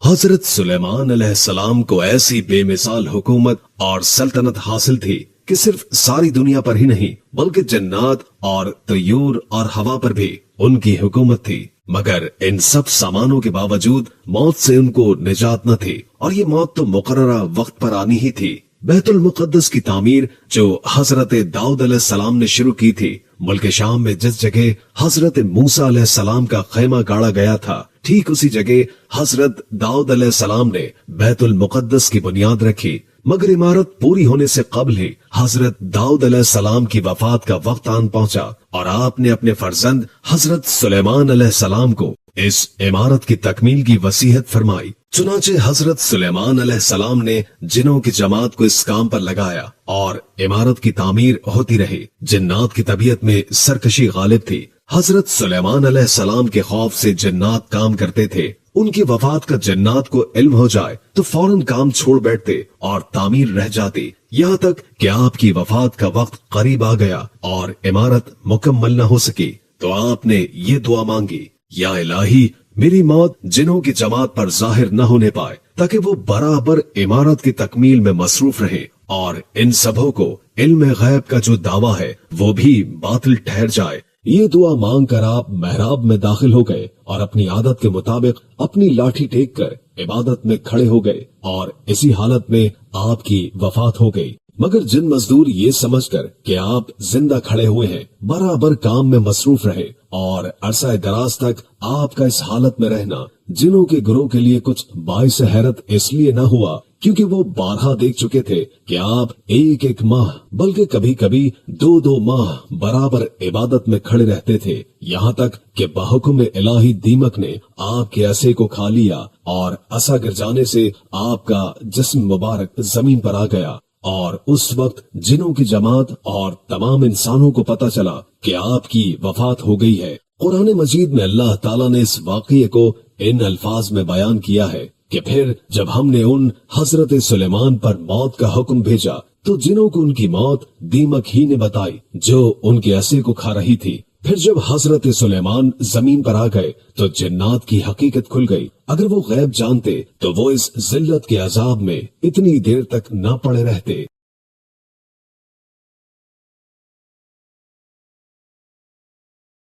हजरत सुलेमान अलैहिस्सलाम को ऐसी बेमिसाल हुकूमत और सल्तनत हासिल थी कि सिर्फ सारी दुनिया पर ही नहीं बल्कि जन्नात और तयूर और हवा पर भी उनकी हुकूमत थी। मगर इन सब सामानों के बावजूद मौत से उनको निजात न थी, और ये मौत तो मुकर्ररा वक्त पर आनी ही थी। बैतुल मुक़द्दस की तामीर जो हजरत दाऊद अलैहिस्सलाम ने शुरू की थी, मुल्क शाम में जिस जगह हजरत मूसा अलैहिस्सलाम का खैमा गाड़ा गया था, ठीक उसी जगह हजरत दाऊद अलैहिस्सलाम ने बैतुल मुक़द्दस की बुनियाद रखी। मगर इमारत पूरी होने से कबल ही हजरत दाऊद अलैहिस्सलाम की वफात का वक्त आन पहुंचा और आपने अपने फर्जंद हजरत सुलेमान अलैहिस्सलाम को इस इमारत की तकमील की वसीयत फरमाई। चुनाचे हजरत सुलेमान अलैहिस्सलाम ने जिनों की जमात को इस काम पर लगाया और इमारत की तामीर होती रही। जिन्नात की तबीयत में सरकशी गालिब थी। हजरत सुलेमान अलैहिस्सलाम के खौफ से जिन्नात काम करते थे। उनकी वफात का जन्नात को इल्म हो जाए तो फौरन काम छोड़ बैठते और तामीर रह जाती, यहाँ तक कि आपकी वफात का वक्त करीब आ गया और इमारत मुकम्मल न हो सकी। तो आपने ये दुआ मांगी, या इलाही मेरी मौत जिन्हों की जमात पर जाहिर न होने पाए, ताकि वो बराबर इमारत की तकमील में मसरूफ रहे और इन सबों को इल्म गैब का जो दावा है वो भी बातिल ठहर जाए। ये दुआ मांग कर आप महराब में दाखिल हो गए और अपनी आदत के मुताबिक अपनी लाठी टेक कर इबादत में खड़े हो गए और इसी हालत में आपकी वफात हो गई। मगर जिन मजदूर ये समझकर कि आप जिंदा खड़े हुए हैं बराबर काम में मसरूफ रहे और अरसा दराज तक आपका इस हालत में रहना जिनों के गुरों के लिए कुछ बाइस हैरत इसलिए न हुआ क्योंकि वो बारहा देख चुके थे कि आप एक एक माह बल्कि कभी कभी दो दो माह बराबर इबादत में खड़े रहते थे, यहाँ तक कि बहुक्म इलाही दीमक ने आपके असे को खा लिया और असा गिर जाने से आपका जिस्म मुबारक जमीन पर आ गया। और उस वक्त जिनों की जमात और तमाम इंसानों को पता चला कि आपकी वफात हो गई है। कुरान मजीद में अल्लाह ताला ने इस वाक़ये को इन अल्फाज में बयान किया है कि फिर जब हमने उन हजरत सुलेमान पर मौत का हुक्म भेजा तो जिनों को उनकी मौत दीमक ही ने बताई जो उनके असे को खा रही थी। फिर जब हजरत सुलेमान जमीन पर आ गए तो जिन्नात की हकीकत खुल गई। अगर वो गैब जानते तो वो इस जिल्लत के अजाब में इतनी देर तक न पड़े रहते।